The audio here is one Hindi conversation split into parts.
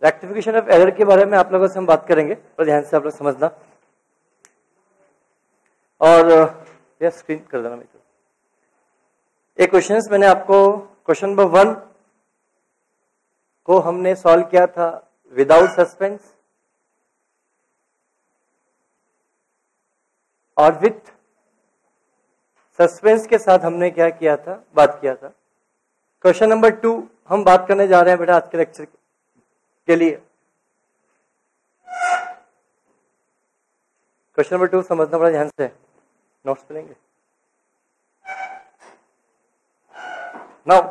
रेक्टिफिकेशन ऑफ एरर के बारे में आप लोगों से हम बात करेंगे, पर ध्यान से आप लोग समझना। और यह स्क्रीन कर देना मेरे। एक क्वेश्चन मैंने आपको क्वेश्चन नंबर 1 को हमने सॉल्व किया था विदाउट सस्पेंस और विथ सस्पेंस के साथ हमने क्या किया था, बात किया था। क्वेश्चन नंबर 2 हम बात करने जा रहे हैं बेटा आज के लेक्चर के लिए। क्वेश्चन नंबर 2 समझना बड़ा ध्यान से, नोट्स पे लेंगे। नाउ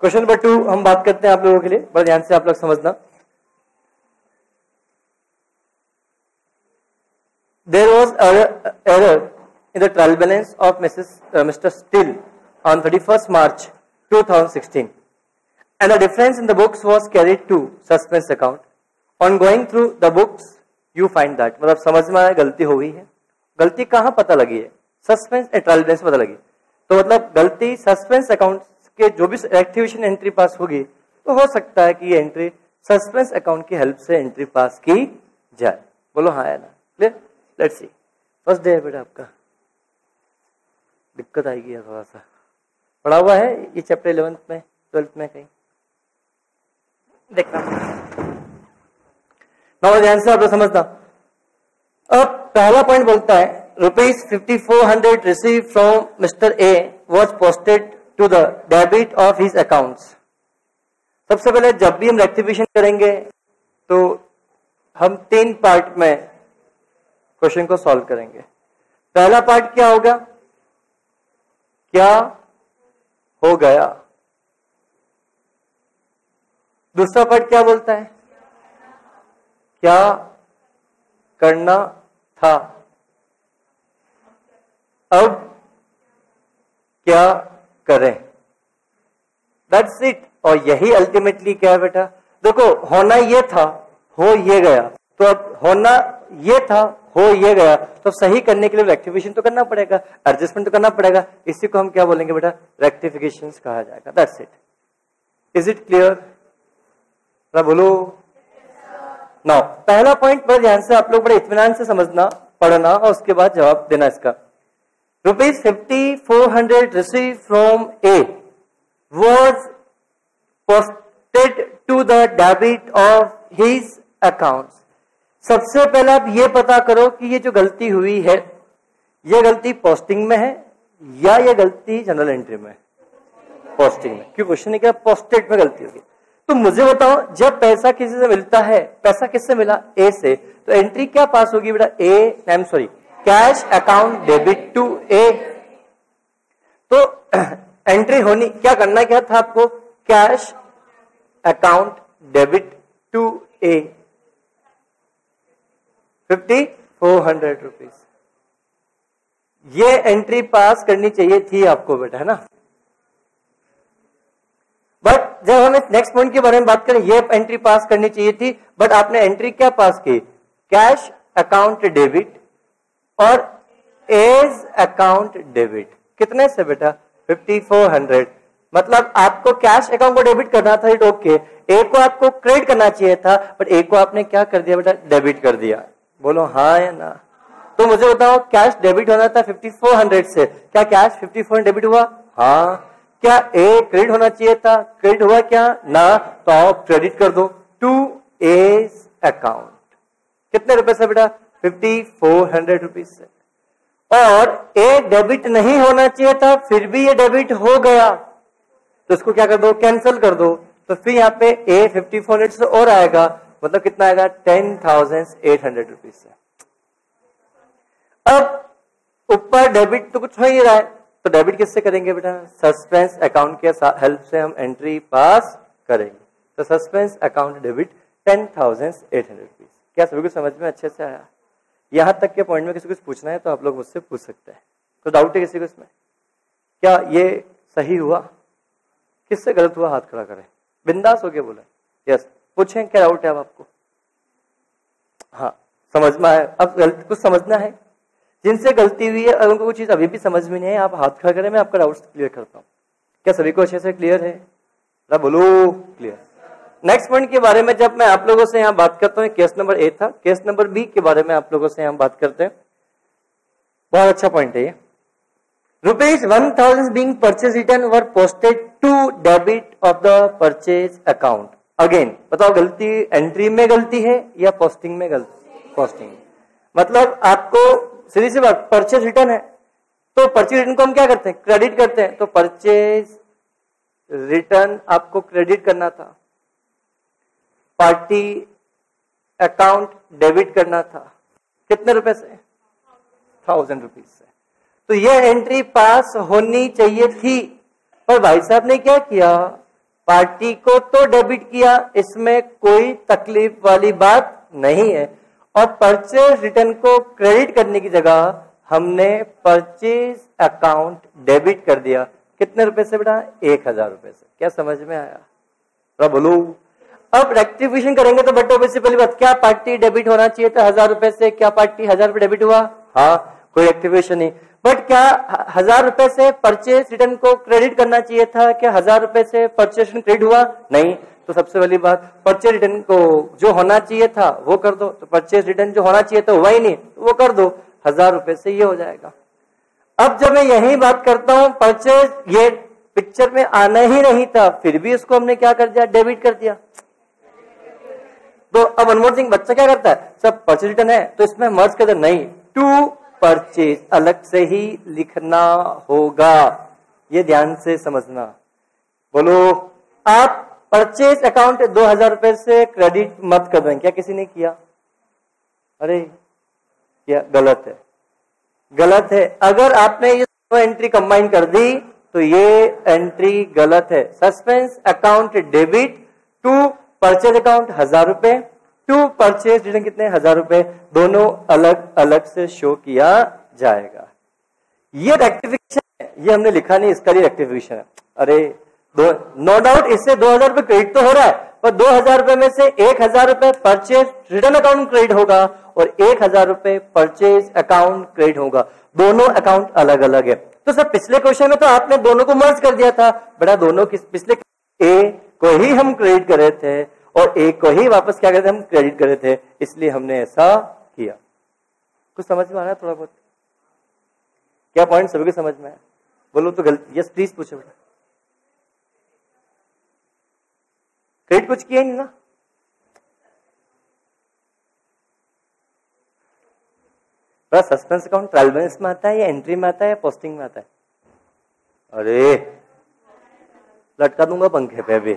क्वेश्चन नंबर 2 हम बात करते हैं आप लोगों के लिए, बड़ा ध्यान से आप लोग समझना। There was error in the trial balance of Mr. Still on 31st March 2016, and the difference in the books was carried to suspense account. On going through the books, you find that, मतलब समझ में आया गलती हो गई है। गलती कहाँ पता लगी है? सस्पेंस एंड ट्रायल बैलेंस पता लगी। तो मतलब गलती सस्पेंस अकाउंट के जो भी एक्टिवेशन एंट्री पास होगी, तो हो सकता है कि ये एंट्री सस्पेंस अकाउंट की हेल्प से एंट्री पास की जाए। बोलो हाँ है ना? Clear? Let's see. First day है बेटा आपका, दिक्कत आएगी थोड़ा सा। पढ़ा हुआ है ये चैप्टर 11th में 12th में कहीं, देखना ना, ध्यान से आप लोग समझना। अब पहला पॉइंट बोलता है ₹5400 receive from mister A was posted to the debit of his accounts. सबसे पहले जब भी हम रेक्टिफिकेशन करेंगे तो हम 3 पार्ट में क्वेश्चन को सॉल्व करेंगे। पहला पार्ट क्या होगा? क्या हो गया। दूसरा पार्ट क्या बोलता है? क्या करना था। अब क्या करें। That's it. और यही अल्टीमेटली क्या है बेटा? देखो होना ये था, हो ये गया, तो अब होना ये था, हो ये गया, तो सही करने के लिए रेक्टिफिकेशन तो करना पड़ेगा, एडजस्टमेंट तो करना पड़ेगा। इसी को हम क्या बोलेंगे बेटा? रेक्टिफिकेशन कहा जाएगा। That's it. Is it clear? बोलो। नाउ पहला पॉइंट बड़े ध्यान से आप लोग बड़े इत्मीनान से समझना, पढ़ना और उसके बाद जवाब देना इसका। ₹5400 receive from A was posted to the debit of his accounts. सबसे पहले आप ये पता करो कि ये जो गलती हुई है, ये गलती पोस्टिंग में है या ये गलती जनरल एंट्री में? पोस्टिंग में। क्यों? क्वेश्चन है क्या पोस्टेड में गलती होगी। तो मुझे बताओ, जब पैसा किसी से मिलता है, पैसा किससे मिला? ए से, तो एंट्री क्या पास होगी बेटा? कैश अकाउंट डेबिट टू ए। तो एंट्री होनी, क्या करना क्या था आपको? कैश अकाउंट डेबिट टू ए, ₹5400। ये एंट्री पास करनी चाहिए थी आपको बेटा, है ना? बट जब हम नेक्स्ट पॉइंट के बारे में बात करें, ये एंट्री पास करनी चाहिए थी, बट आपने एंट्री क्या पास की? कैश अकाउंट डेबिट और एज अकाउंट डेबिट। कितने से बेटा? 5400। मतलब आपको कैश अकाउंट को डेबिट करना था, इट ओके। ए को आपको क्रेडिट करना चाहिए था, बट ए को आपने क्या कर दिया बेटा? डेबिट कर दिया। बोलो हाँ या ना? तो मुझे बताओ, कैश डेबिट होना था 5400 से, क्या कैश 5400 डेबिट हुआ? हाँ। क्या ए क्रेडिट होना चाहिए था? क्रेडिट हुआ क्या? ना। तो आप क्रेडिट कर दो टू एज अकाउंट। कितने रुपए से बेटा? 5400 से। और ए डेबिट नहीं होना चाहिए था, फिर भी ये डेबिट हो गया, तो इसको क्या कर दो? कैंसिल कर दो। तो फिर यहाँ पे ए 5400 से और आएगा, मतलब कितना आएगा? 10,800 से। अब ऊपर डेबिट तो कुछ हो ही रहा है, तो डेबिट किससे करेंगे बेटा? सस्पेंस अकाउंट के हेल्प से हम एंट्री पास करेंगे। तो सस्पेंस अकाउंट डेबिट 10,800। क्या सभी को समझ में अच्छे से आया? यहां तक के पॉइंट में किसी को पूछना है तो आप लोग मुझसे पूछ सकते हैं। तो डाउट है किसी को इसमें? क्या ये सही हुआ? किससे गलत हुआ हाथ खड़ा करें, बिंदास होके बोला। यस, पूछें क्या डाउट है अब आपको? हाँ समझ में आया, अब गलती कुछ समझना है। जिनसे गलती हुई है, अगर उनको कोई चीज अभी भी समझ में नहीं है, आप हाथ खड़ा करें, मैं आपका डाउट क्लियर करता हूँ। क्या सभी को अच्छे से क्लियर है? बोलो क्लियर। नेक्स्ट पॉइंट के बारे में जब मैं आप लोगों से यहाँ बात करता हूँ, केस नंबर ए था, केस नंबर बी के बारे में आप लोगों से यहाँ बात करते हैं। बहुत अच्छा पॉइंट है ये। ₹1000 being purchase return were posted to debit of the purchase account. Again बताओ, गलती एंट्री में गलती है या पोस्टिंग में गलती? पोस्टिंग। मतलब आपको सीधी सी बात, परचेज रिटर्न है तो परचेज रिटर्न को हम क्या करते हैं? क्रेडिट करते हैं। तो परचेज रिटर्न आपको क्रेडिट करना था, पार्टी अकाउंट डेबिट करना था। कितने रुपए से? 1000 रुपीज से। तो यह एंट्री पास होनी चाहिए थी, पर भाई साहब ने क्या किया? पार्टी को तो डेबिट किया, इसमें कोई तकलीफ वाली बात नहीं है। और परचेज रिटर्न को क्रेडिट करने की जगह हमने परचेज अकाउंट डेबिट कर दिया। कितने रुपए से बेटा? 1000 रुपए से। क्या समझ में आया? बोलो। अब रेक्टिफिकेशन करेंगे तो बेटा ऑब्वियसली पहली बात, क्या पार्टी डेबिट होना चाहिए था 1000 रुपए से? क्या पार्टी 1000 रुपए डेबिट हुआ? हाँ, कोई रेक्टिफिकेशन नहीं। बट क्या 1000 रुपए से परचेज रिटर्न को क्रेडिट करना चाहिए था? क्या 1000 रुपए से परचेज रिटर्न क्रेडिट हुआ? नहीं। तो सबसे पहली बात, परचेज रिटर्न को जो होना चाहिए था वो कर दो। तो परचेज रिटर्न जो होना चाहिए था वही नहीं, तो वो कर दो। 1000 रुपए से ये हो जाएगा। अब जब मैं यही बात करता हूं, परचेज ये पिक्चर में आना ही नहीं था, फिर भी इसको हमने क्या कर दिया? डेबिट कर दिया। तो अब वन मोर थिंग, बच्चा क्या करता है? सब परचेज रिटर्न है तो इसमें मर्ज कर दे, नहीं, टू परचेज अलग से ही लिखना होगा। ये ध्यान से समझना। बोलो, आप परचेज अकाउंट 2000 रुपए से क्रेडिट मत कर दें। क्या किसी ने किया? अरे क्या गलत है, गलत है। अगर आपने ये एंट्री कंबाइन कर दी तो ये एंट्री गलत है। Suspense account debit to purchase account 1000 रुपए, टू परचेज रिटर्न कितने? 1000 रुपए। दोनों अलग अलग से शो किया जाएगा। ये रेक्टिफिकेशन है, ये हमने लिखा नहीं, इसका लिए रेक्टिफिकेशन है। अरे नो डाउट इससे 2000 रुपए क्रेडिट तो हो रहा है, पर 2000 रुपए में से 1000 रुपए परचेज रिटर्न अकाउंट क्रेडिट होगा और 1000 रुपए परचेज अकाउंट क्रेडिट होगा। दोनों अकाउंट अलग अलग है। तो सर पिछले क्वेश्चन में तो आपने दोनों को मर्ज कर दिया था। बेटा दोनों पिछले ए को ही हम क्रेडिट कर रहे थे और ए को ही वापस क्या करते हम क्रेडिट कर रहे थे, इसलिए हमने ऐसा किया। कुछ समझ में आ रहा है थोड़ा बहुत? क्या पॉइंट सभी को समझ में आया? बोलो तो गलती। यस प्लीज पूछो बेटा। क्रेडिट कुछ किया नहीं ना? सस्पेंस अकाउंट ट्रायल बैलेंस में आता है या एंट्री में आता है या पोस्टिंग में आता है? अरे लटका दूंगा पंखे पे भी।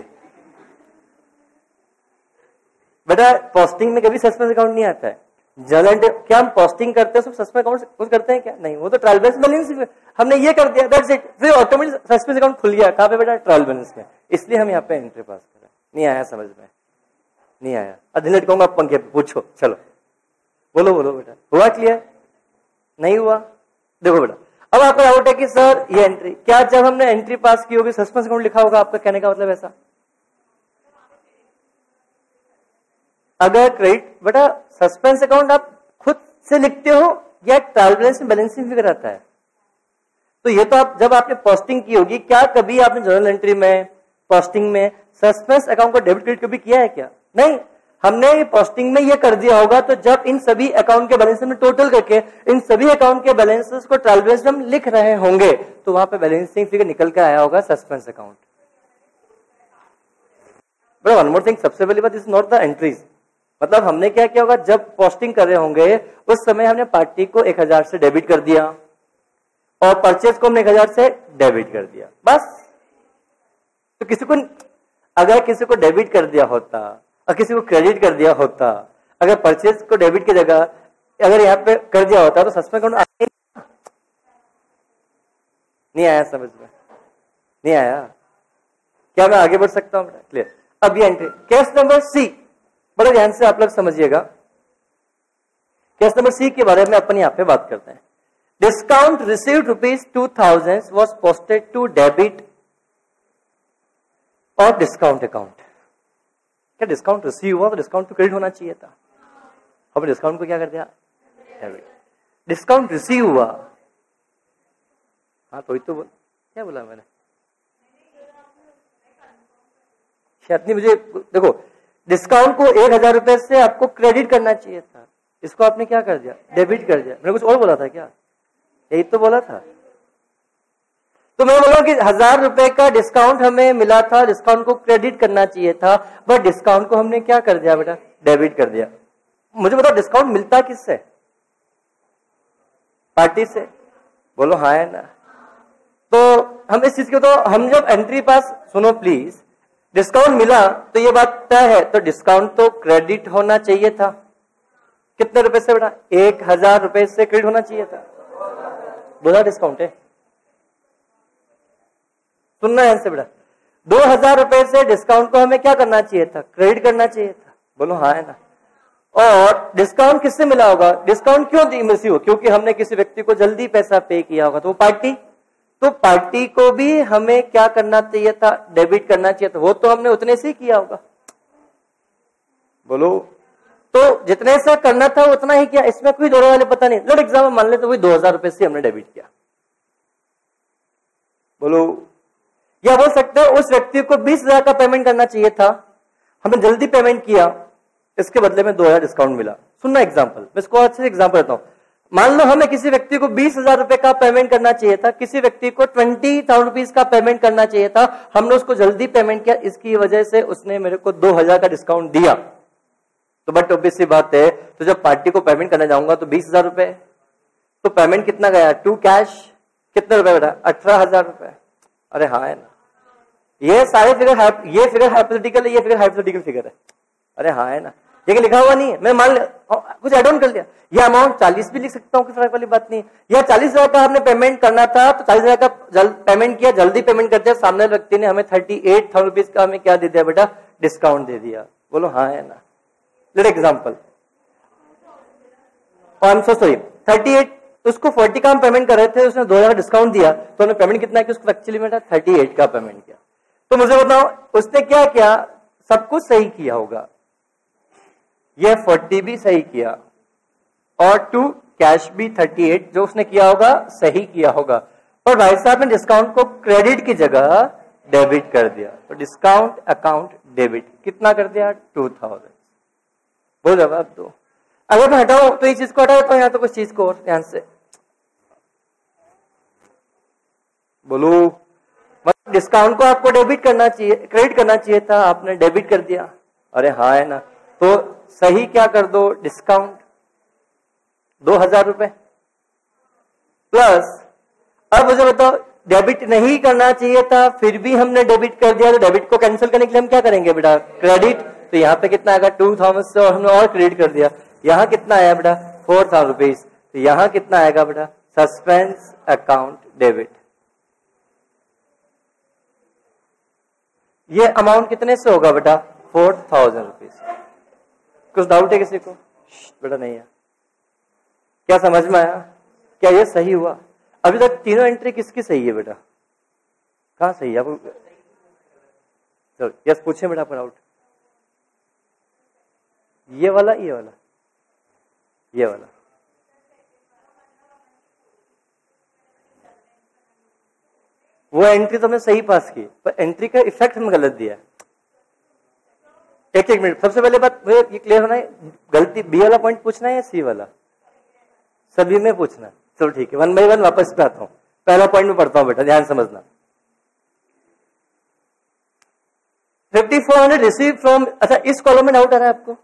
बेटा पोस्टिंग में कभी सस्पेंस अकाउंट नहीं आता है। जनरल क्या हम पोस्टिंग करते हैं सब सस्पेंस अकाउंट कुछ करते हैं क्या? नहीं, वो तो ट्रायल बैलेंस में हमने ये कर दिया, दैट्स इट। फिर ऑटोमेटिक सस्पेंस अकाउंट खुल गया। कहां पे बेटा? ट्रायल बैलेंस में। इसलिए हम यहाँ पे एंट्री पास कर रहे हैं। नहीं आया समझ में? नहीं आया? अभी लटकाऊंगा पंखे पे, पूछो। चलो बोलो बोलो बेटा, हुआ क्लियर? नहीं हुआ? देखो बेटा, अब आपका डाउट है कि सर ये एंट्री, क्या जब हमने एंट्री पास की होगी सस्पेंस अकाउंट लिखा होगा? आपका कहने का मतलब ऐसा? अगर क्रेडिट बेटा सस्पेंस अकाउंट आप खुद से लिखते हो या ट्रायल बैलेंस में बैलेंसिंग फिगर आता है? तो ये तो आप जब आपने पोस्टिंग की होगी, क्या कभी आपने जर्नल एंट्री में पोस्टिंग में सस्पेंस अकाउंट को डेबिट क्रेडिट कभी किया है क्या? नहीं, हमने पोस्टिंग में ये कर दिया होगा। तो जब इन सभी अकाउंट के बैलेंस में टोटल करके इन सभी अकाउंट के बैलेंसेस को ट्रायल बैलेंस में हम लिख रहे होंगे तो वहां पे बैलेंसिंग फिगर निकल के आया होगा suspense account. But one more thing, सबसे पहली बात इज नॉट द एंट्रीज। मतलब हमने क्या किया होगा, जब पोस्टिंग कर रहे होंगे उस समय हमने पार्टी को 1000 से डेबिट कर दिया और परचेज को हमने 1000 से डेबिट कर दिया, बस। तो किसी को अगर किसी को डेबिट कर दिया होता और किसी को क्रेडिट कर दिया होता, अगर परचेज को डेबिट की जगह अगर यहाँ पे कर दिया होता तो सस्पेंस अकाउंट नहीं आया? समझ में नहीं आया? क्या मैं आगे बढ़ सकता हूं? क्लियर? अब ये एंट्री केस नंबर सी, बड़े ध्यान से आप लोग समझिएगा। केस नंबर सी के बारे में अपन यहाँ पे बात करते हैं। Discount received ₹2000 was posted to debit और डिस्काउंट अकाउंट। क्या डिस्काउंट रिसीव हुआ तो डिस्काउंट तो क्रेडिट होना चाहिए था, हमने डिस्काउंट को क्या कर दिया, डेबिट। डिस्काउंट रिसीव हुआ, हाँ तो क्या बोला मैंने, शायद नहीं मुझे, देखो डिस्काउंट को 1000 रुपए से आपको क्रेडिट करना चाहिए था, इसको आपने क्या कर दिया, डेबिट कर दिया। मैंने कुछ और बोला था क्या, यही तो बोला था। तो मैं बोला कि 1000 रुपए का डिस्काउंट हमें मिला था, डिस्काउंट को क्रेडिट करना चाहिए था, बट डिस्काउंट को हमने क्या कर दिया बेटा, डेबिट कर दिया। मुझे बताओ डिस्काउंट मिलता किससे, पार्टी से, बोलो हाँ है ना। तो हम इस चीज को, तो हम जब एंट्री पास, सुनो प्लीज, डिस्काउंट मिला तो ये बात तय है, तो डिस्काउंट तो क्रेडिट होना चाहिए था। कितने रुपए से बेटा, 1000 रुपए से क्रेडिट होना चाहिए था, बोला डिस्काउंट है, सुनना है से बेटा, 2000 रुपए से डिस्काउंट को हमें क्या करना चाहिए था, क्रेडिट करना चाहिए था, बोलो हाँ है ना। और डिस्काउंट किससे मिला होगा, डिस्काउंट क्यों रिसीव हो, क्योंकि हमने किसी व्यक्ति को जल्दी पैसा पे किया होगा, तो वो पार्टी, तो पार्टी को भी हमें क्या करना चाहिए था, डेबिट करना चाहिए था, वो तो हमने उतने से ही किया होगा, बोलो। तो जितने से करना था उतना ही किया, इसमें कोई दौरे वाले पता नहीं। लेट एग्जाम्पल मान ले तो वही 2000 रुपए से हमने डेबिट किया, बोलो। या बोल सकते हो उस व्यक्ति को 20,000 का पेमेंट करना चाहिए था, हमने जल्दी पेमेंट किया, इसके बदले में 2000 डिस्काउंट मिला। सुनना एग्जाम्पल, मैं इसको अच्छे से एग्जाम्पल देता हूं। मान लो हमें किसी व्यक्ति को 20,000 रुपए का पेमेंट करना चाहिए था, किसी व्यक्ति को 20,000 रुपीज का पेमेंट करना चाहिए था, हमने उसको जल्दी पेमेंट किया, इसकी वजह से उसने मेरे को 2000 का डिस्काउंट दिया। तो बट ऑब्वियस सी बात है, तो जब पार्टी को पेमेंट करने जाऊंगा तो 20,000 रुपए, तो पेमेंट कितना गया, टू कैश कितने रुपए बेटा, 18,000 रुपए। अरे हाँ है ना, ये सारे फिगर, ये फिगर हाइपोथेटिकल है, ये फिगर हाइपोथेटिकल फिगर है, अरे हाँ है ना, ये लिखा हुआ नहीं है, मैं मान कुछ एड ऑन कर लिया, ये अमाउंट 40 भी लिख सकता हूँ, कोई फर्क वाली बात नहीं है। या 40,000 का हमने पेमेंट करना था, तो 40,000 का पेमेंट किया, जल्दी पेमेंट कर दिया, सामने व्यक्ति ने हमें 38,000 रुपीज का हमें क्या दे दिया बेटा, डिस्काउंट दे दिया, बोलो हाँ है ना। Let example, I am so sorry, 38, उसको 40 का हम पेमेंट कर रहे थे, उसने 2000 का डिस्काउंट दिया, तो हमने पेमेंट कितना किया उसको, एक्चुअली बेटा 38 का पेमेंट किया। तो मुझे बताओ उसने क्या किया, सब कुछ सही किया होगा, यह 40 भी सही किया, और टू कैश भी 38 जो उसने किया होगा सही किया होगा, पर भाई साहब ने डिस्काउंट को क्रेडिट की जगह डेबिट कर दिया, तो डिस्काउंट अकाउंट डेबिट कितना कर दिया, 2000। बोल जवाब दो। अगर मैं हटाओ तो इस चीज को हटाओ, तो यहां तो कुछ चीज को और ध्यान से बोलो, मतलब डिस्काउंट को आपको डेबिट करना चाहिए, क्रेडिट करना चाहिए था, आपने डेबिट कर दिया, अरे हाँ है ना। तो सही क्या कर दो, डिस्काउंट 2000 रुपए प्लस, अब मुझे बताओ डेबिट नहीं करना चाहिए था, फिर भी हमने डेबिट कर दिया, तो डेबिट को कैंसिल करने के लिए हम क्या करेंगे बेटा, क्रेडिट। तो यहाँ पे कितना आएगा, 2000 से, और हमने और क्रेडिट कर दिया, यहाँ कितना आया बेटा, 4000 रुपीज, तो यहाँ कितना आएगा बेटा, सस्पेंस अकाउंट डेबिट। ये अमाउंट कितने से होगा बेटा, 4000 रुपीज। कुछ डाउट है किसी को, बेटा नहीं है, क्या समझ में आया, क्या ये सही हुआ? अभी तक तीनों एंट्री किसकी सही है बेटा, कहाँ सही है आपको, चलो यस पूछे बेटा पर आउट, ये वाला, ये वाला, ये वाला, वो एंट्री तो हमने सही पास की, पर एंट्री का इफेक्ट हमने गलत दिया। एक मिनट, सबसे पहले बात मुझे ये क्लियर होना है, गलती बी वाला पॉइंट पूछना है या सी वाला, सभी में पूछना है। चलो ठीक है, 1 बाय 1 वापस पे आता हूं, पहला पॉइंट में पढ़ता हूं बेटा, ध्यान समझना। 5400 रिसीव फ्रॉम, अच्छा इस कॉलम में डाउट आ रहा है आपको,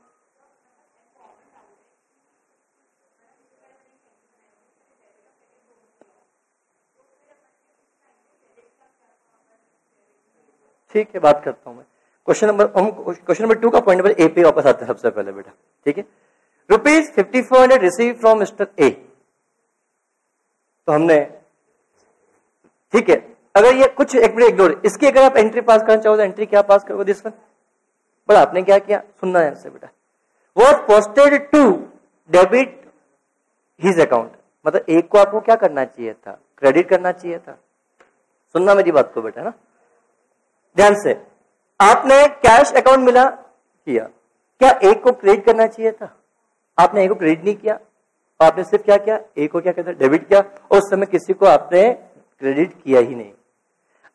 ठीक है बात करता हूं मैं। क्वेश्चन नंबर 2 का पॉइंट नंबर ए पे वापस आते हैं सबसे पहले बेटा, ठीक है। रुपीज 5400 रिसीव फ्रॉम मिस्टर ए, तो हमने, ठीक है, अगर ये कुछ एक मिनट इग्नोर, इसकी अगर आप एंट्री पास करना चाहो तो एंट्री क्या पास करोगे, दिस वन। बट आपने क्या किया, सुनना है से बेटा, was posted to debit his account, मतलब एक को आपको क्या करना चाहिए था, क्रेडिट करना चाहिए था। सुनना मेरी बात को बेटा ना ध्यान से, आपने कैश अकाउंट मिला किया, क्या एक को क्रेडिट करना चाहिए था? आपने एक को क्रेडिट नहीं किया, आपने सिर्फ क्या किया, एक को क्या कहते हैं डेबिट किया, और उस समय किसी को आपने क्रेडिट किया ही नहीं।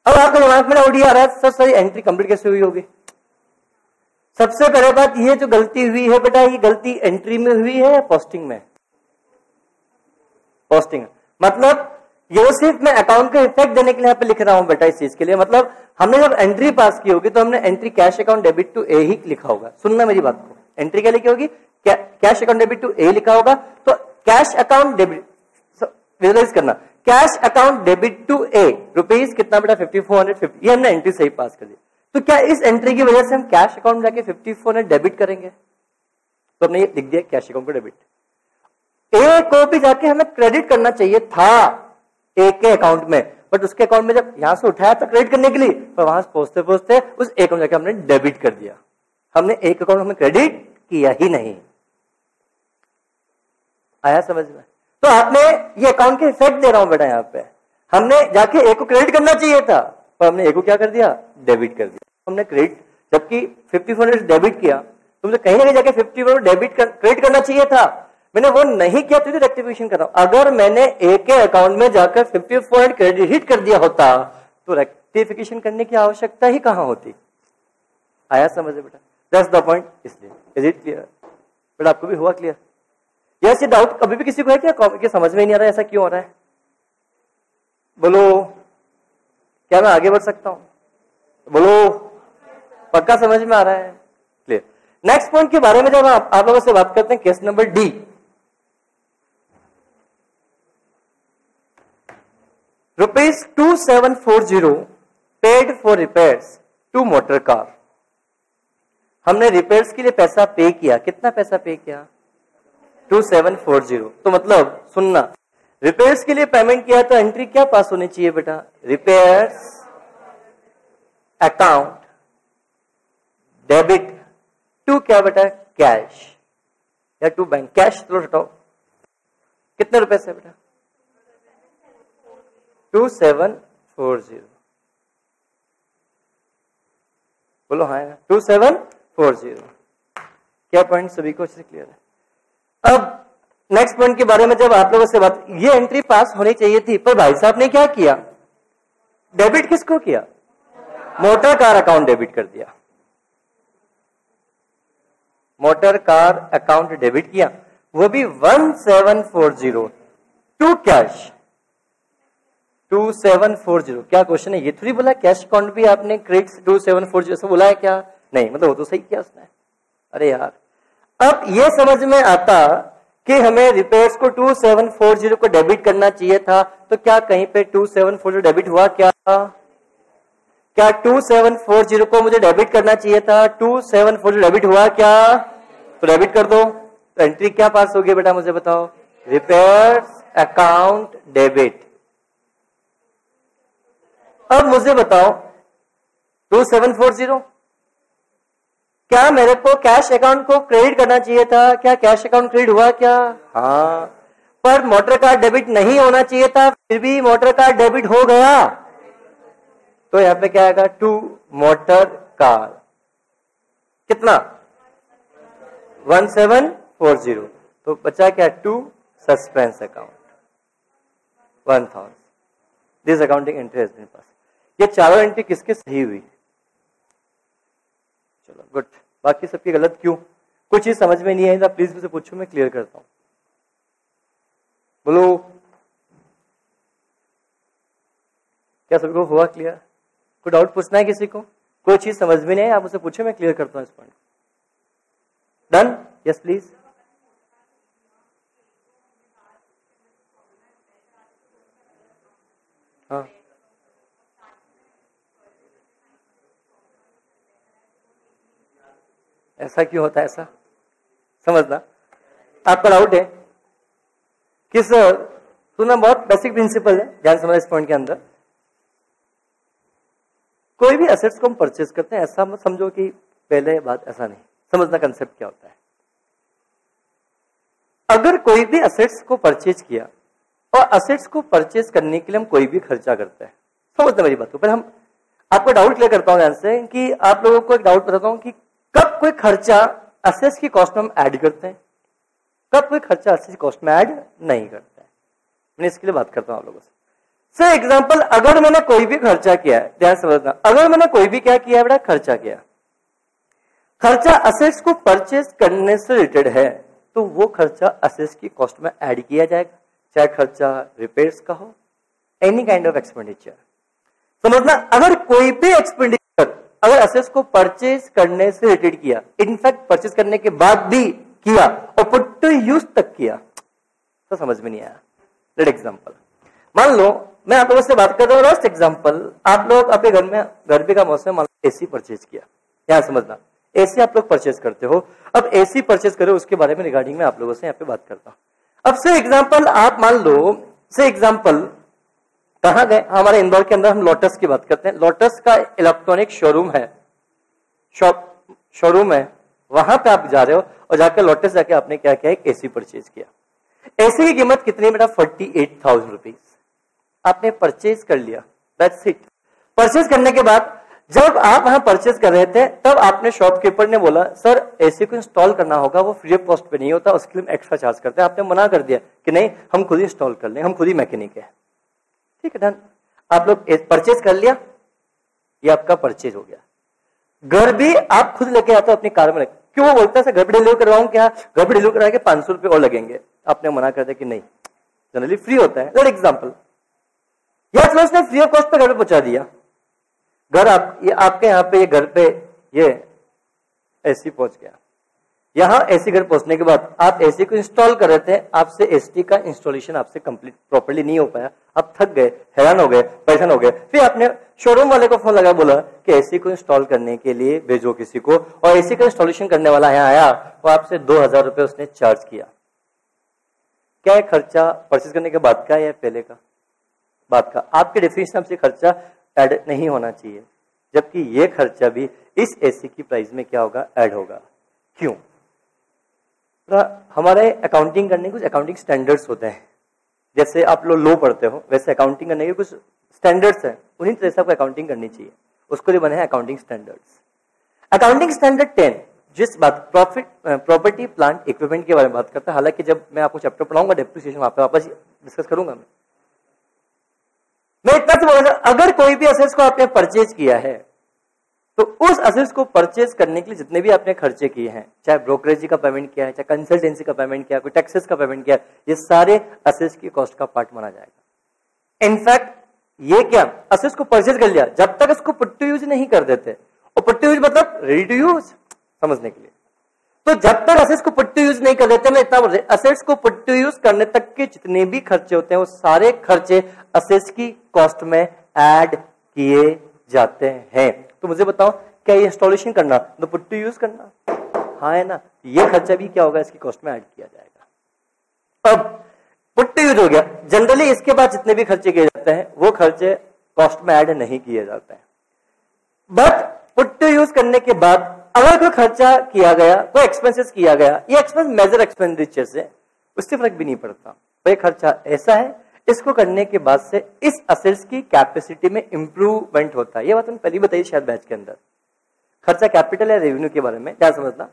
अब आपके दिमाग में ओडी आ रहा है, सर सर एंट्री कंप्लीट कैसे हुई होगी? सबसे पहले बात ये जो गलती हुई है बेटा, ये गलती एंट्री में हुई है या पोस्टिंग में? पोस्टिंग। मतलब ये सिर्फ मैं अकाउंट का इफेक्ट देने के लिए यहाँ पे लिख रहा हूं बेटा इस चीज के लिए। मतलब हमने जब एंट्री पास की होगी तो हमने entry cash account debit to a ही लिखा होगा। सुनना मेरी बात को, एंट्री क्या लिखी होगी? Cash account debit to A लिखा होगा। तो कैश अकाउंट डेबिट, विजुअलाइज करना, cash account debit to A rupees कितना बेटा? 5450। ये हमने एंट्री सही पास कर दी। तो क्या इस एंट्री की वजह से हम कैश अकाउंट जाके 5400 डेबिट करेंगे? तो हमने ये लिख दिया कैश अकाउंट को डेबिट। ए को भी जाके हमें क्रेडिट करना चाहिए था ए के अकाउंट में, बट उसके अकाउंट में जब यहां से उठाया तो क्रेडिट करने के लिए, पर वहां से पहुंचते पहुंचते उस एक अकाउंट जाके हमने डेबिट कर दिया। हमने एक अकाउंट हमें क्रेडिट किया ही नहीं। आया समझ में? तो आपने ये अकाउंट के इफेक्ट दे रहा हूं बेटा यहाँ पे। हमने जाके एक को क्रेडिट करना चाहिए था, पर हमने एक को क्या कर दिया? डेबिट कर दिया। हमने क्रेडिट, जबकि 5400 डेबिट किया, तुमसे कहीं ना कहीं जाके 5400 डेबिट क्रेडिट करना चाहिए था। मैंने वो नहीं किया, तो रेक्टिफिकेशन कर रहा हूं। अगर मैंने ए के अकाउंट में जाकर 5400 क्रेडिट कर दिया होता तो रेक्टिफिकेशन करने की आवश्यकता ही कहां होती? आया समझ बेटा? That's the point. इसलिए इज इट क्लियर बेटा? आपको भी हुआ क्लियर? यस, ये डाउट कभी भी किसी को है क्या समझ में नहीं आ रहा है ऐसा क्यों हो रहा है? बोलो, क्या मैं आगे बढ़ सकता हूं? बोलो, पक्का समझ में आ रहा है? क्लियर। नेक्स्ट पॉइंट के बारे में जब आप लोगों से बात करते हैं, case number D. ₹2740 paid for repairs to motor car. हमने रिपेयर्स के लिए पैसा पे किया। कितना पैसा पे किया? 2740। तो मतलब सुनना, रिपेयर्स के लिए पेमेंट किया तो एंट्री क्या पास होनी चाहिए बेटा? रिपेयर्स अकाउंट डेबिट टू क्या बेटा? कैश या टू बैंक। कैश तो हटाओ, कितने रुपए से बेटा? 2740। बोलो हाँ, 2740। क्या पॉइंट सभी को अच्छे से क्लियर है? अब नेक्स्ट पॉइंट के बारे में जब आप लोगों से बात, ये एंट्री पास होनी चाहिए थी, पर भाई साहब ने क्या किया? डेबिट किसको किया? मोटर कार अकाउंट डेबिट कर दिया। मोटर कार अकाउंट डेबिट किया, वो भी 1740 टू कैश। 2740। क्या क्वेश्चन है? ये थोड़ी बोला कैश अकाउंट भी आपने क्रेडिट 2740 से बोला है क्या? नहीं, मतलब वो तो सही किया उसने। अरे यार, अब ये समझ में आता कि हमें रिपेयर्स को 2740 को डेबिट करना चाहिए था, तो क्या कहीं पे 2740 डेबिट हुआ क्या? क्या 2740 को मुझे डेबिट करना चाहिए था? 2740 डेबिट हुआ क्या? तो डेबिट कर दो। तो एंट्री क्या पास हो गई बेटा? मुझे बताओ। Repairs account debit. अब मुझे बताओ 2740, क्या मेरे को कैश अकाउंट को क्रेडिट करना चाहिए था? क्या कैश अकाउंट क्रेडिट हुआ क्या? हाँ, पर मोटर कार डेबिट नहीं होना चाहिए था, फिर भी मोटर कार डेबिट हो गया। तो यहां पे क्या आएगा? To motor car. कितना? 1740। तो बचा क्या? To suspense account 1000। This accounting entry has been pass. ये चारों एंट्री किसके सही हुई? चलो गुड। बाकी सबकी गलत क्यों? कुछ चीज समझ में नहीं आई तो प्लीज मुझसे पूछो, मैं क्लियर करता हूं। बोलो, क्या सभी को हुआ क्लियर? कोई डाउट पूछना है किसी को? कोई चीज समझ में नहीं आई, आप मुझसे पूछो, मैं क्लियर करता हूं इस पॉइंट। डन? Yes please. हाँ, ऐसा क्यों होता है? ऐसा समझना, आपका डाउट है कि सर, सुनना, बहुत बेसिक प्रिंसिपल है, ध्यान समझना इस पॉइंट के अंदर। कोई भी एसेट्स को हम परचेज करते हैं, ऐसा मत समझो कि पहले बात, ऐसा नहीं समझना कंसेप्ट क्या होता है। अगर कोई भी एसेट्स को परचेज किया और एसेट्स को परचेज करने के लिए हम कोई भी खर्चा करते हैं, समझना मेरी बात को। पर हम आपको डाउट क्लियर करता हूं ध्यान से कि आप लोगों को एक डाउट बताता हूं कि कब कोई खर्चा असेट्स की कॉस्ट में हम ऐड करते हैं, कब कोई खर्चा असेट्स की कॉस्ट में ऐड नहीं करते हैं। मैं इसके लिए बात करता हूं आप लोगों से। सर एग्जांपल, अगर मैंने कोई भी खर्चा किया है, ध्यान समझना, अगर मैंने कोई भी क्या किया है बेटा, खर्चा किया, खर्चा असेट्स को परचेज करने से रिलेटेड है, तो वो खर्चा असेट्स की कॉस्ट में ऐड किया जाएगा, चाहे खर्चा रिपेयर्स का हो, एनी काइंड ऑफ एक्सपेंडिचर। समझना, अगर कोई भी एक्सपेंडिचर अगर असेट्स को परचेज करने से रिलेटेड किया, इनफैक्ट परचेज करने के बाद भी किया और पुट टू यूज तक किया, तो समझ में नहीं आया। लेट एग्जांपल, मान लो मैं आप लोगों से बात कर रहा हूं, लास्ट एग्जांपल, आप लोग अपने घर में गर्मी का मौसम, मान लो एसी परचेज किया, यहां समझना, एसी आप लोग परचेज करते हो। अब एसी परचेज करो, उसके बारे में रिगार्डिंग में आप लोगों से यहाँ पे बात करता हूं। अब से एग्जांपल आप मान लो, से एग्जांपल कहां गए, हमारे इंदौर के अंदर हम लोटस की बात करते हैं। लोटस का इलेक्ट्रॉनिक शोरूम है, शोरूम है, वहां पे आप जा रहे हो और जाकर लोटस जाके आपने क्या किया, एक एसी परचेज किया। एसी की कीमत कितनी बेटा, 48,000 रुपीज आपने परचेज कर लिया, दैट्स इट। परचेज करने के बाद जब आप वहां परचेज कर रहे थे, तब आपने शॉपकीपर ने बोला सर एसी को इंस्टॉल करना होगा, वो फ्री ऑफ कॉस्ट पे नहीं होता, उसके लिए हम एक्स्ट्रा चार्ज करते हैं। आपने मना कर दिया कि नहीं, हम खुद इंस्टॉल कर लें, हम खुद ही मैकेनिक है। ठीक है, डन। आप लोग परचेज कर लिया, ये आपका परचेज हो गया। घर भी आप खुद लेके आते हो अपनी कार में, क्यों? वो बोलता है घर पे डिलीवर करवाऊं क्या, घर पे डिलीवर करा के 500 रुपए और लगेंगे। आपने मना कर दिया कि नहीं, जनरली फ्री होता है। फॉर एग्जाम्पल, या चलो उसने फ्री ऑफ कॉस्ट पे घर पे पहुंचा दिया, घर आपके यहाँ पे, ये घर पे ये एसी पहुंच गया। यहां एसी घर पहुंचने के बाद आप एसी को इंस्टॉल कर रहे थे, आपसे एसी का इंस्टॉलेशन आपसे कंप्लीट प्रॉपर्ली नहीं हो पाया, आप थक गए, हैरान हो गए, परेशान हो गए। फिर आपने शोरूम वाले को फोन लगा, बोला कि एसी को इंस्टॉल करने के लिए भेजो किसी को, और एसी का इंस्टॉलेशन करने वाला यहाँ आया, वो आपसे 2,000 रुपए उसने चार्ज किया। क्या है खर्चा परचेज करने के बाद का या पहले का? बाद का। आपके डेफिनेशन से खर्चा ऐड नहीं होना चाहिए, जबकि ये खर्चा भी इस एसी की प्राइस में क्या होगा, ऐड होगा। क्यों? हमारे अकाउंटिंग करने के कुछ अकाउंटिंग स्टैंडर्ड्स होते हैं, जैसे आप लोग लो पढ़ते हो, वैसे अकाउंटिंग करने के कुछ स्टैंडर्ड्स हैं, उन्हीं तरह से आपको अकाउंटिंग करनी चाहिए, उसको लिए बने हैं अकाउंटिंग स्टैंडर्ड्स। अकाउंटिंग स्टैंडर्ड 10 जिस बात प्रॉपर्टी प्लांट इक्विपमेंट के बारे में बात करता है, हालांकि जब मैं आपको चैप्टर पढ़ाऊंगा डेप्रिसिएशन वहां पे वापस डिस्कस करूंगा। मैं इतना से बोल रहा हूं, अगर कोई भी असेट्स को आपने परचेज किया है, तो उस असेट्स को परचेज करने के लिए जितने भी आपने खर्चे किए हैं, चाहे ब्रोकरेजी का पेमेंट किया है, चाहे कंसल्टेंसी का पेमेंट किया, कोई टैक्सेस का पेमेंट किया, ये सारे असेट्स की कॉस्ट का पार्ट माना जाएगा। इनफैक्ट ये क्या, असेट्स को परचेज कर लिया, जब तक इसको पुट टू यूज नहीं कर देते, और पुट टू यूज मतलब रेडी टू यूज, समझने के लिए, तो जब तक असेट्स को पुट टू यूज नहीं कर देते, मैं इतना बोल रहा हूं, असेट्स को पुट टू यूज करने तक के जितने भी खर्चे होते हैं, वो सारे खर्चे असेट्स की कॉस्ट में ऐड किए जाते हैं। तो मुझे बताओ, क्या ये इंस्टॉलेशन करना तो पुट टू यूज करना, हाँ है ना, ये खर्चा भी क्या होगा, इसकी कॉस्ट में ऐड किया जाएगा। अब पुट टू यूज हो गया, जनरली इसके बाद जितने भी खर्चे किए जाते हैं वो खर्चे कॉस्ट में ऐड नहीं किए जाते हैं। बट पुट टू यूज करने के बाद अगर कोई खर्चा किया गया, कोई एक्सपेंसेस किया गया, ये एक्सपेंस मेजर एक्सपेंडिचर से, उससे फर्क भी नहीं पड़ता, भाई खर्चा ऐसा है, इसको करने के बाद से इस असेट्स की कैपेसिटी में इंप्रूवमेंट होता है। ये बात मैंने पहले बताई शायद बैच के अंदर, खर्चा कैपिटल या रेवेन्यू के बारे में क्या समझना।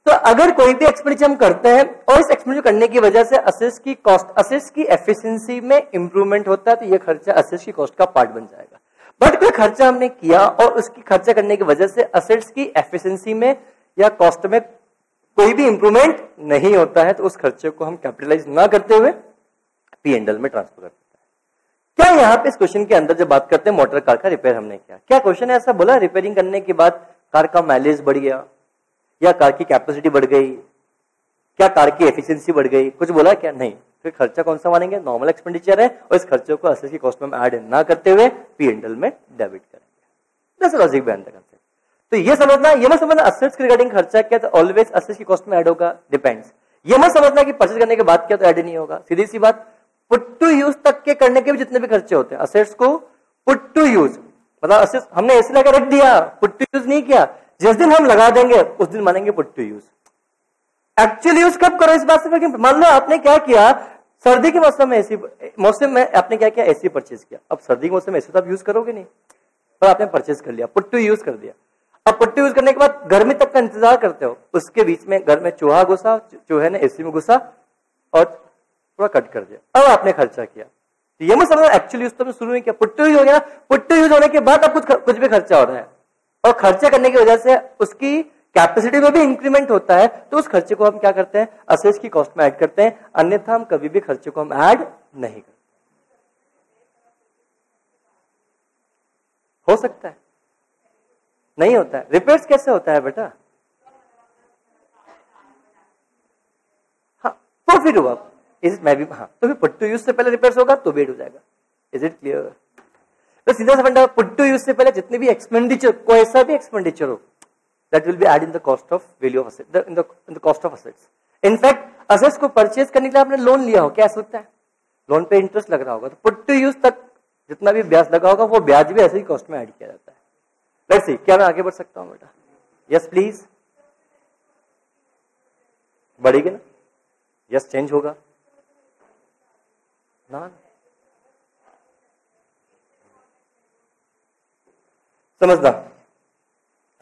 तो अगर कोई भी एक्सपेंडिचर हम करते हैं और इस एक्सपेंडिचर करने की वजह से असेट्स की कॉस्ट, असेट्स की एफिशिएंसी में इंप्रूवमेंट होता है, तो ये खर्चा असेट्स की कॉस्ट का पार्ट बन जाएगा। बट कोई खर्चा हमने किया और उसकी खर्चा करने की वजह से असेट्स की एफिशिएंसी में या कॉस्ट में कोई भी इंप्रूवमेंट नहीं होता है, तो उस खर्चे को हम कैपिटलाइज ना करते हुए P&L में ट्रांसफर करते हैं। क्या यहाँ पे इस क्वेश्चन के अंदर जब बात करते हैं मोटर कार का रिपेयर हमने किया, क्या क्वेश्चन ऐसा बोला रिपेयरिंग करने के बाद कार का माइलेज बढ़ गया, या कार की कैपेसिटी बढ़ गई, क्या कार की एफिशिएंसी बढ़ गई, कुछ बोला क्या? नहीं। फिर खर्चा कौन सा मानेंगे? नॉर्मल एक्सपेंडिचर है, और इस खर्चे को असेट्स की कॉस्ट में ऐड ना करते हुए P&L में डेबिट करेंगे। That's logic behind the concept. तो ये समझना, ये मत समझना असेट्स के रिगार्डिंग खर्चा क्या तो ऑलवेज असेट्स की कॉस्ट में ऐड होगा, डिपेंड्स। ये मत समझना कि परचेज करने के बाद क्या तो ऐड नहीं होगा, सीधी सी बात। पुट टू यूज तक के करने के भी जितने भी खर्चे होते हैं, असेट्स को पुट टू यूज मतलब असेट्स हमने ऐसे लगा रख दिया, पुट टू यूज नहीं किया, जिस दिन हम लगा देंगे उस दिन मानेंगे put to use. Actual use कब करो इस बात से, मान लो आपने क्या किया, सर्दी के मौसम में आपने क्या किया, एसी परचेज किया। अब सर्दी के मौसम में एसी तो आप यूज करोगे नहीं, और आपने परचेज कर लिया, पुट टू यूज कर दिया। अब पुट टू यूज करने के बाद गर्मी तक का इंतजार करते हो, उसके बीच में घर में चूहा घुसा, चूहे ने एसी में घुसा और थोड़ा कट कर दिया, अब आपने खर्चा किया। तो ये मत समझो एक्चुअली यूज तो शुरू में किया, पुट टू यूज हो गया। पुट टू यूज होने के बाद अब कुछ भी खर्चा हो रहा है, और खर्चा करने की वजह से उसकी कैपेसिटी में भी इंक्रीमेंट होता है, तो उस खर्चे को हम क्या करते हैं, असेट्स की कॉस्ट में ऐड करते हैं, अन्यथा हम कभी भी खर्चे को हम ऐड नहीं करते। हो सकता है, नहीं होता है। रिपेयर्स कैसे होता है बेटा? हाँ, तो फिर हुआ इज मैं भी, हाँ, तो फिर पुट टू यूज से पहले रिपेयर्स होगा तो वेट हो जाएगा। Is it clear? तो सीधा सा फंडा, पुट टू यूज से पहले जितने भी एक्सपेंडिचर, कोई ऐसा भी एक्सपेंडिचर हो, that will be added in the cost of value of asset, in the cost of assets. In fact, assets को परचेज करने के लिए आपने लोन लिया हो, क्या ऐसा लगता है? लोन पे इंटरेस्ट लग रहा होगा, तो पुट टू यूज तक जितना भी ब्याज लगा होगा वो ब्याज भी ऐसे ही कॉस्ट में ऐड किया जाता है। लेट्स सी, क्या मैं आगे बढ़ सकता हूं बेटा? यस प्लीज, बढ़ेगी ना? यस, चेंज होगा ना? समझना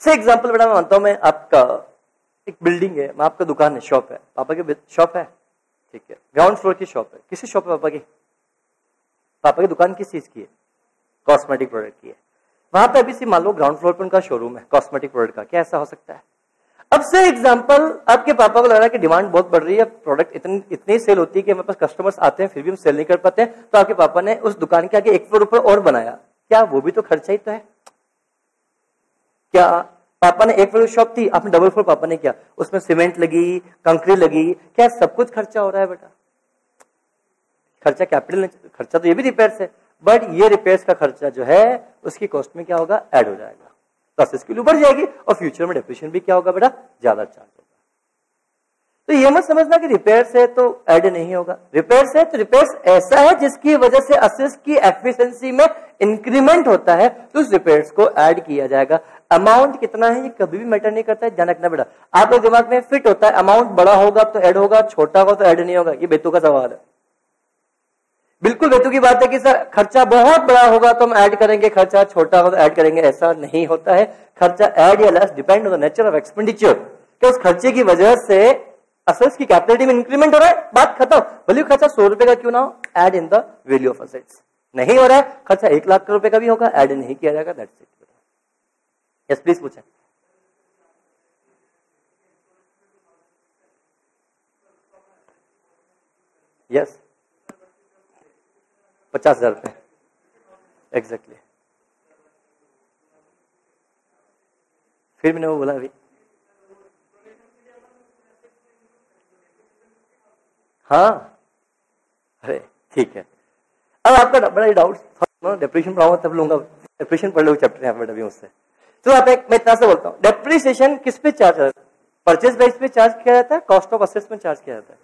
से एग्जाम्पल बेटा मैं मानता हूं, मैं आपका एक बिल्डिंग है, मैं आपका दुकान है, शॉप है, पापा की शॉप है, ठीक है, ग्राउंड फ्लोर की शॉप है। किसी शॉप है पापा की? पापा की दुकान किस चीज की है? कॉस्मेटिक प्रोडक्ट की है। वहां पे अभी से मान लो ग्राउंड फ्लोर पर उनका शोरूम है कॉस्मेटिक प्रोडक्ट का, क्या ऐसा हो सकता है? अब से एग्जाम्पल, आपके पापा को लग रहा है कि डिमांड बहुत बढ़ रही है, प्रोडक्ट इतनी सेल होती है कि हमारे पास कस्टमर्स आते हैं फिर भी हम सेल नहीं कर पाते हैं, तो आपके पापा ने उस दुकान के आगे एक फ्लोर ऊपर और बनाया। क्या वो भी तो खर्चा ही तो है? क्या पापा ने एक फ्लोर शॉप थी, आपने डबल फ्लोर पापा ने किया, उसमें सीमेंट लगी, कंक्रीट लगी, क्या सब कुछ खर्चा हो रहा है बेटा? खर्चा कैपिटल खर्चा तो ये भी रिपेयर्स है, बट ये रिपेयर्स का खर्चा जो है उसकी कॉस्ट में क्या होगा, ऐड हो जाएगा, तो असेट्स की वैल्यू बढ़ जाएगी और फ्यूचर में डेप्रिसिएशन भी क्या होगा बेटा, ज्यादा चार्ज होगा। तो ये मत समझना कि रिपेयर्स है तो ऐड नहीं होगा। रिपेयर्स है तो रिपेयर्स ऐसा है जिसकी वजह से असेट्स की एफिशिएंसी में इंक्रीमेंट होता है, तो उस रिपेयर्स को ऐड किया जाएगा। अमाउंट कितना है ये कभी भी मैटर नहीं करता है, ध्यान रखना बेटा। आप लोग दिमाग में फिट होता है अमाउंट बड़ा होगा तो ऐड होगा, छोटा होगा तो ऐड नहीं होगा, ये बेतु का सवाल है। बिल्कुल बेतु की बात है कि सर खर्चा बहुत बड़ा होगा तो हम ऐड करेंगे, खर्चा छोटा होगा तो ऐड करेंगे, ऐसा नहीं होता है। खर्चा ऐड या less depend on the nature of expenditure, कि उस खर्चे की वजह से असेट्स की कैपिटलिटी में इंक्रीमेंट हो रहा है, बात खत्म। भले खर्चा 100 रुपए का क्यों ना हो, add in the value of assets. नहीं हो रहा है खर्चा 1 लाख रुपए का भी होगा, ऐड नहीं किया जाएगा, दैट्स इट। यस प्लीज पूछें। यस 50,000 रुपए एग्जैक्टली। फिर मैंने वो बोला अभी, हाँ अरे ठीक है। अब आपका बड़ा डाउट डेप्रिसिएशन पढ़ाऊंगा तब लूंगा, डेप्रिसिएशन पढ़ लो चैप्टर यहाँ पर अभी मुझसे। तो आप एक मैं इतना से बोलता हूँ, डेप्रिसिएशन किस पे चार्ज होता है? परचेज प्राइस पे चार्ज किया जाता है, कॉस्ट ऑफ असेट्स में चार्ज किया जाता है,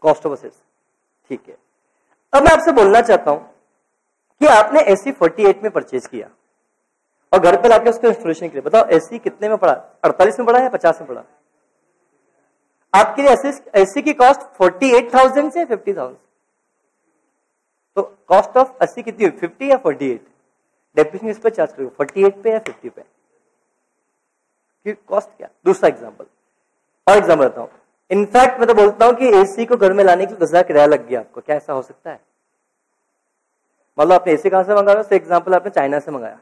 कॉस्ट ऑफ असेट्स, ठीक है। अब मैं आपसे बोलना चाहता हूं कि आपने एसी 48 में परचेज किया और घर पे लाके उसको इंस्टॉलेशन किया। बताओ एसी कितने में पड़ा, 48 में पड़ा या 50 में पड़ा? आपके लिए एसी की कॉस्ट 48,000 से 50,000, तो कॉस्ट ऑफ एसी कितनी हुई, 50 या 48? डेप्रिसिएशन इस पर चार्ज करोगे 48 पे या 50 पे? कॉस्ट क्या? दूसरा एग्जाम्पल और एग्जाम्पल बताता हूं। इनफैक्ट मैं तो बोलता हूं कि एसी को घर में लाने के लिए 10,000 किराया लग गया आपको, क्या ऐसा हो सकता है? मतलब आपने एसी कहां से मंगा रहे हो? एग्जाम्पल आपने चाइना से मंगाया,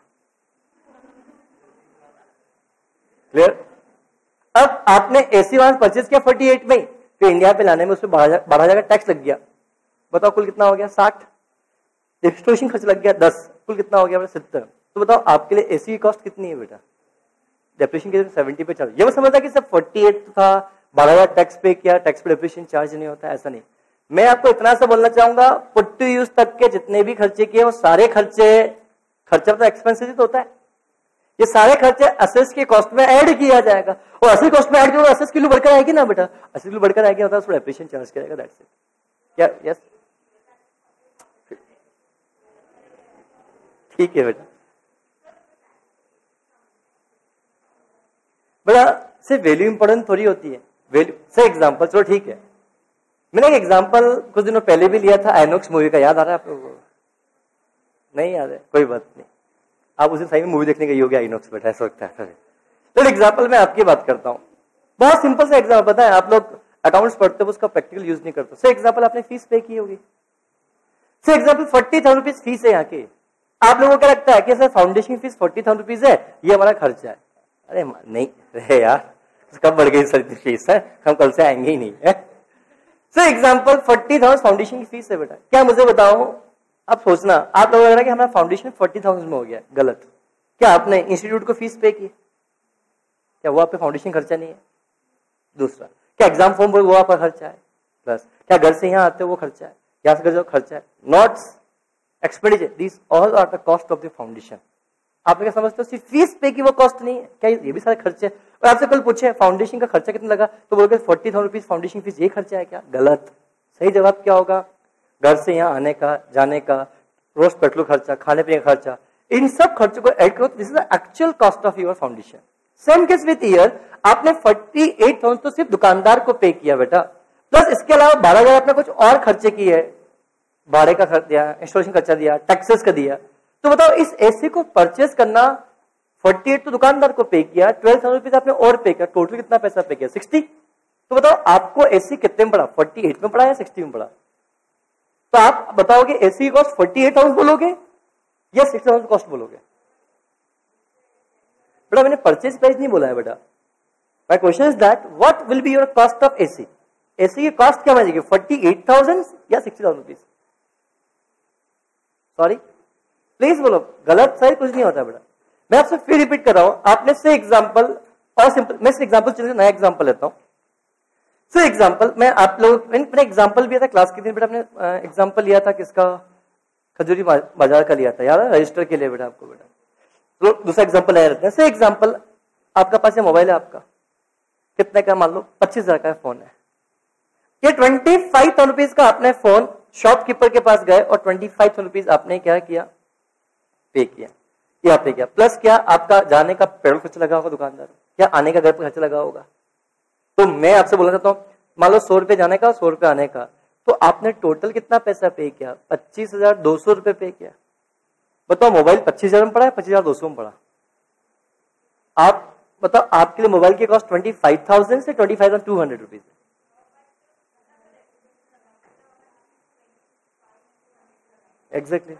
क्लियर? अब आपने एसी वहां परचेज किया 48 में, फिर इंडिया पे लाने में उसमें 12,000 का टैक्स लग गया। बताओ कुल कितना हो गया? 60। इंस्टॉलेशन खर्च लग गया 10, कुल कितना हो गया? 70। तो बताओ आपके लिए एसी की कॉस्ट कितनी है बेटा? डेप्रिसिएशन के 70 पे चार्ज। ये मैं समझता कि सब 48 था, 12,000 टैक्स पे किया, टैक्स पे डेप्रिसिएशन चार्ज नहीं होता, ऐसा नहीं। मैं आपको इतना सा बोलना चाहूंगा, पुट टू यूज तक के जितने भी खर्चे किए वो सारे खर्चा तो एक्सपेंसिव तो होता है, ये सारे खर्चे असेट्स की कॉस्ट में ऐड किया जाएगा, और असेट कॉस्ट में ऐड किया असेट्स की वैल्यू बढ़कर आएगी ना बेटा, असेट्स की वैल्यू बढ़कर आएगी होता है, उसको डेप्रिसिएशन चार्ज करेगा, दैट्स इट। क्या? यस ठीक है बेटा। बेटा सिर्फ वैल्यू इंपॉर्टेंट थोड़ी होती है, वैल्यू से एग्जांपल, चलो ठीक है, मैंने एक एग्जांपल कुछ दिनों पहले भी लिया था आइनॉक्स मूवी का, याद आ रहा है आप लोगों को? नहीं याद है, कोई बात नहीं। आप उसे सही में मूवी देखने गई होगी आइनॉक्स बैठा, ऐसा लगता है। तो एग्जाम्पल मैं आपकी बात करता हूँ, बहुत सिंपल सा एग्जाम्पल। पता है आप लोग अकाउंट्स पढ़ते हो उसका प्रैक्टिकल यूज नहीं करते। से एग्जाम्पल आपने फीस पे की होगी, से एग्जाम्पल 40,000 रुपीज फीस है यहाँ की। आप लोगों को क्या लगता है कि सर फाउंडेशन फीस 40,000 रुपीज है, ये हमारा खर्चा है? अरे नहीं रहे यार, कब बढ़ गई सर फीस है, हम कल से आएंगे ही नहीं है। सो एग्जाम्पल 40,000 फाउंडेशन की फीस है बेटा। क्या मुझे बताओ, आप सोचना, आप लोगों को लग रहा है कि हमारा फाउंडेशन 40,000 में हो गया, गलत। क्या आपने इंस्टीट्यूट को फीस पे की? क्या वो आपके फाउंडेशन खर्चा नहीं है? दूसरा, क्या एग्जाम फॉर्म वो आपका खर्चा है? प्लस क्या घर से यहाँ आते हो वो खर्चा है, यहाँ से घर जाओ खर्चा है। Notes, expenditure, this all are the cost of the foundation. आप क्या समझते हो सिर्फ फीस पे की वो कॉस्ट नहीं है क्या? ये भी सारे खर्चे। और आपसे कल पूछे फाउंडेशन का खर्चा कितना लगा, तो बोलोगे 40,000 रुपीज फाउंडेशन फीस, ये खर्चा है क्या? गलत। सही जवाब क्या होगा? घर से यहाँ आने का, जाने का, रोज पेट्रोल खर्चा, खाने पीने का खर्चा, इन सब खर्चों को ऐड करो, this is the actual cost of your foundation. Same case with year, आपने 48,000 तो सिर्फ दुकानदार को पे किया बेटा, प्लस इसके अलावा 12,000 आपने कुछ और खर्चे किए, भाड़े का खर्च दिया, इंस्टॉलेशन खर्चा दिया, टैक्सेस का दिया। तो बताओ इस एसी को परचेस करना 48 तो दुकानदार को पे किया, 12,000 रुपीज आपने और पे किया, टोटल कितना पैसा पे किया? 60। तो बताओ आपको एसी कितने में पड़ा, 48 में पड़ा या 60 में पड़ा? तो आप बताओगे एसी कॉस्ट 48,000 बोलोगे या 60,000 कॉस्ट बोलोगे? बेटा मैंने परचेज प्राइस नहीं बोला है बेटा। My question is that what will be your cost of AC? AC की कॉस्ट क्या बनेगी, 48,000 या 60,000 रुपीज? सॉरी प्लीज बोलो, गलत सही कुछ नहीं होता बेटा। मैं आपसे फिर रिपीट कर रहा हूं, आपने से एग्जांपल और सिंपल, मैं से एग्जांपल चलिए नया एग्जांपल लेता हूं। से एग्जांपल मैं आप लोग, मैंने एग्जांपल लिया था क्लास के दिन बेटा, आपने एग्जांपल लिया था किसका, खजूरी बाजार का लिया था यार, रजिस्टर के लिए बेटा आपको बेटा। तो दूसरा एग्जांपल आया रहता है। से एग्जांपल आपका पास ये मोबाइल है, आपका कितने का, मान लो 25,000 का फोन है। ये 25,000 रुपीज का आपने फोन शॉपकीपर के पास गए और 25,000 रुपीज आपने क्या किया, पे किया। ये आपने किया, प्लस क्या आपका जाने का पेट्रोल खर्च लगा होगा दुकानदार, क्या आने का घर पर खर्च लगा होगा। तो मैं आपसे बोलना चाहता हूं, मान लो 100 रुपए जाने का, 100 रुपए आने का, तो आपने टोटल कितना पैसा पे किया, 25,200 रुपए पे किया। बताओ मोबाइल 25,000 में पड़ा है, 25,200 में पड़ा? आप बताओ आपके लिए मोबाइल की कॉस्ट 25,000 से 25,200 रुपीज। एग्जैक्टली।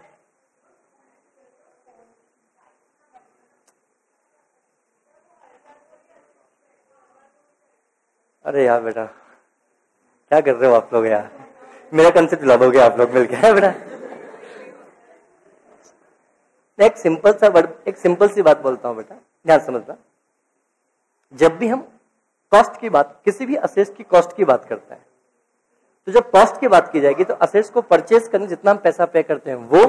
अरे यार बेटा क्या कर रहे हो आप लोग यार, मेरा कंसेप्ट दिला दोगे आप लोग मिलकर, है बेटा। एक सिंपल सा वर्ड, एक सिंपल सी बात बोलता हूं बेटा, ध्यान समझना। जब भी हम कॉस्ट की बात, किसी भी असेट्स की कॉस्ट की बात करते हैं, तो जब कॉस्ट की बात की जाएगी तो असेट्स को परचेज करने जितना हम पैसा पे करते हैं वो,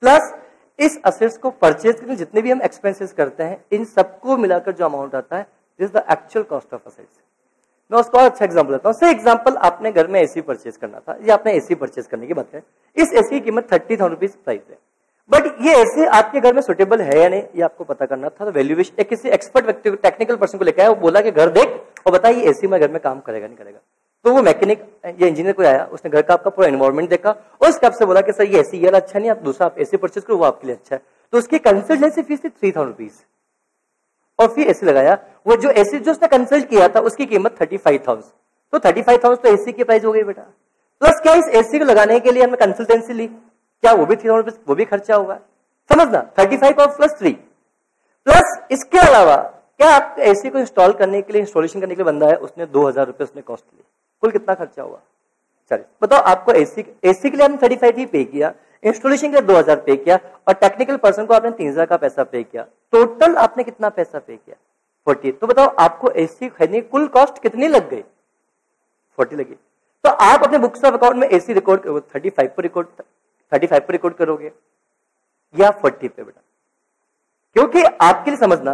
प्लस इस असेट्स को परचेज करने जितने भी हम एक्सपेंसेस करते हैं, इन सबको मिलाकर जो अमाउंट आता है, this is the actual cost of assets. मैं उसको अच्छा एग्जांपल देता हूं। से एग्जांपल आपने घर में एसी परचेज करना था, ये आपने एसी परचेज करने की बात है। इस एसी की कीमत 30,000 रुपीज प्राइस है, बट ये एसी आपके घर में सुटेबल है या नहीं ये आपको पता करना था। तो वैल्यूएशन एक किसी एक्सपर्ट व्यक्ति को, टेक्निकल पर्सन को लेकर आया, वो बोला कि घर देख और बता ये एसी में घर में काम करेगा नहीं करेगा। तो वो मैकेनिक या इंजीनियर को आया, उसने घर का आपका पूरा एनवायरमेंट देखा और उसके आपसे बोला कि सर ये एसी यार अच्छा नहीं, आप दूसरा आप एसी परचेज करो वो आपके लिए अच्छा है। तो उसकी कंसल्टेंसी फीस थी 3,000 रुपीज और फिर एसी लगाया। वो जो एसी जो उसने कंसल्ट किया था उसकी कीमत 35,000, तो 35,000 तो एसी की प्राइस हो गई बेटा। प्लस क्या इस एसी को लगाने के लिए हमने कंसल्टेंसी ली, क्या वो भी 3,000 रुपीज, वो भी खर्चा होगा, समझना। 35 और प्लस 3, प्लस इसके अलावा क्या आप एसी को इंस्टॉल करने के लिए, इंस्टॉलेशन करने के लिए बंदा है, उसने 2,000 रुपए उसने कॉस्ट ली, कुल कितना खर्चा हुआ? चलिए बताओ आपको एसी के लिए आपने 35 ही पे किया, इंस्टॉलेशन के लिए 2,000 पे किया और टेक्निकल पर्सन को आपने 3,000 का पैसा पे किया, टोटल आपने कितना पैसा पे किया? 40। तो बताओ आपको एसी खरीदने की कुल कॉस्ट कितनी लग गई? 40 लगी। तो आप अपने बुक्स ऑफ अकाउंट में एसी रिकॉर्ड 35 पर रिकॉर्ड करोगे या 40 पे बेटा? क्योंकि आपके लिए समझना,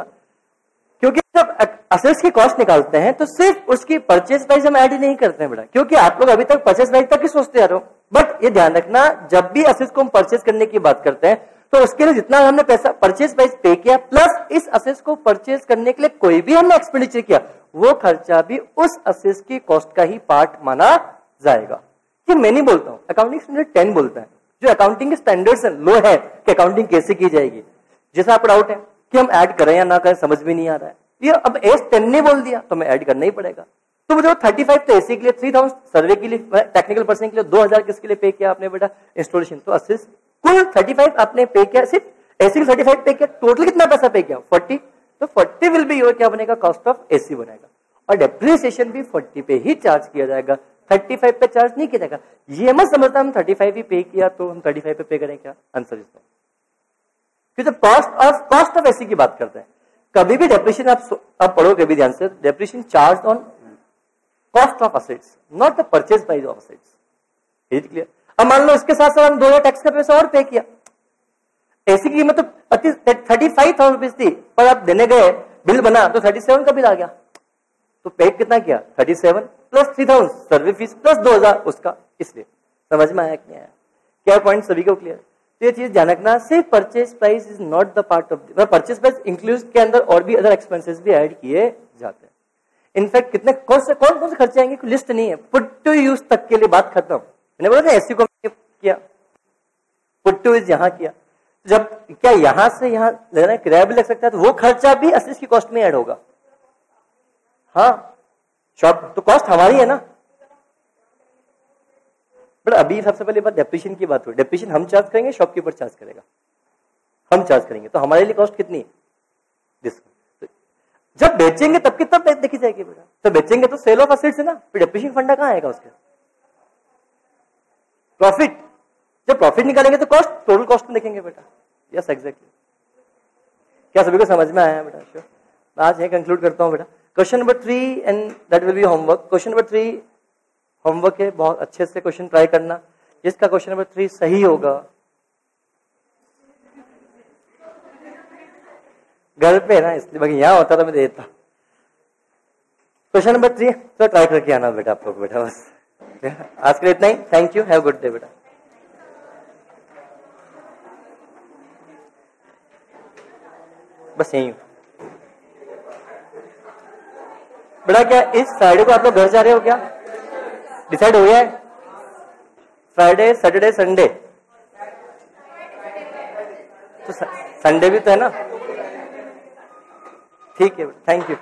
क्योंकि जब असेट्स की कॉस्ट निकालते हैं तो सिर्फ उसकी परचेज प्राइस हम ऐड ही नहीं करते हैं बेटा, क्योंकि आप लोग अभी तक परचेज प्राइस तक ही सोचते आ रहे हो। बट ये ध्यान रखना, जब भी असेट्स को हम परचेज करने की बात करते हैं तो उसके लिए जितना हमने पैसा परचेज प्राइस पे किया, प्लस इस असेट्स को परचेज करने के लिए कोई भी हमने एक्सपेंडिचर किया, वो खर्चा भी उस असेट्स की कॉस्ट का ही पार्ट माना जाएगा। ये मैं नहीं बोलता हूं, अकाउंटिंग स्टैंडर्ड 10 बोलता है। जो अकाउंटिंग के स्टैंडर्ड्स लो है कि अकाउंटिंग कैसे की जाएगी, जैसा आपको डाउट है कि हम ऐड करें या ना करें, समझ में नहीं आ रहा है, ये अब एज 10 ने बोल दिया तो मैं ऐड करना ही पड़ेगा। तो मुझे 35 तो एसी के लिए, 3000 सर्वे के लिए, टेक्निकल पर्सन के लिए, 2000 किसके लिए पे किया आपने बेटा, इंस्टॉलेशन। तो असिस्ट कुल 35 आपने पे किया, सिर्फ एसी के 35 पे किया, टोटल कितना पैसा पे किया 40। तो 40 विल बी योर क्या बनेगा, कॉस्ट ऑफ एसी बनेगा। और डेप्रिसिएशन भी 40 पे ही चार्ज किया जाएगा, 35 पे चार्ज नहीं किया जाएगा। ये मत समझता हम 35 ही पे किया तो हम 35 पे करें क्या, आंसर इज नो। फिर कॉस्ट ऑफ एसी की बात करते हैं। कभी भी डेप्रिसिएशन आप पढ़ोगे भी ध्यान से, depreciation charge on cost of assets, not the purchase price of assets. Is clear? अब मान लो इसके साथ साथ हम 2000 टैक्स का पैसा और पे किया, एसी की कीमत तो 35,000 रुपीज थी, पर आप देने गए बिल बना तो 37 का बिल आ गया। तो पे कितना किया, 37 प्लस 3000 सर्वे फीस प्लस 2000 उसका। इसलिए समझ में आया कि नहीं आया, क्या पॉइंट सभी को क्लियर? तो ये चीज ध्यान रखना, सिर्फ purchase price is not the part of, purchase price include के अंदर और भी अदर एक्सपेंसेस भी ऐड किए जाते हैं। इनफैक्ट कितने कौन कौन से खर्चे आएंगे, कोई लिस्ट नहीं है। पुट टू यूज तक के लिए बात खत्म। मैंने बोला ना एसी को किया, पुट टू यूज यहां किया, जब क्या यहां से यहां लेना किराया भी लग सकता है, तो वो खर्चा भी असेट्स की कॉस्ट में ऐड होगा। हाँ, शॉप तो कॉस्ट हमारी है ना। बट अभी सबसे पहले बात डेप्रिसिएशन की बात हुई, डेप्रिसिएशन हम चार्ज करेंगे, शॉपकीपर चार्ज करेगा, हम चार्ज करेंगे, तो हमारे लिए कॉस्ट कितनी है। जब बेचेंगे तब की तब देखी जाएगी बेटा। तो बेचेंगे तो सेल ऑफ असेट्स है ना, फिर डेप्रिसिएशन फंडा कहां आएगा उसके, प्रॉफिट। जब प्रॉफिट निकालेंगे तो कॉस्ट, टोटल कॉस्ट में देखेंगे बेटा। Yes exactly. क्या सभी को समझ में आया बेटा? श्योर। आज है कंक्लूड करता हूं बेटा। Question number 3 and that will be homework. Question number 3 homework है, बहुत अच्छे से क्वेश्चन ट्राई करना। जिसका क्वेश्चन नंबर 3 सही होगा, घर पे है ना इसलिए, बाकी यहां होता तो मैं देता। क्वेश्चन नंबर 3 तो ट्राई करके आना बेटा आप लोग बेटा। बस आज के लिए इतना ही। Thank you, have good day बेटा। बस यही बेटा। क्या इस फ्राइडे को आप लोग घर जा रहे हो क्या, डिसाइड हो गया है? फ्राइडे, सैटरडे, संडे, तो संडे भी तो है ना। ठीक है, थैंक यू।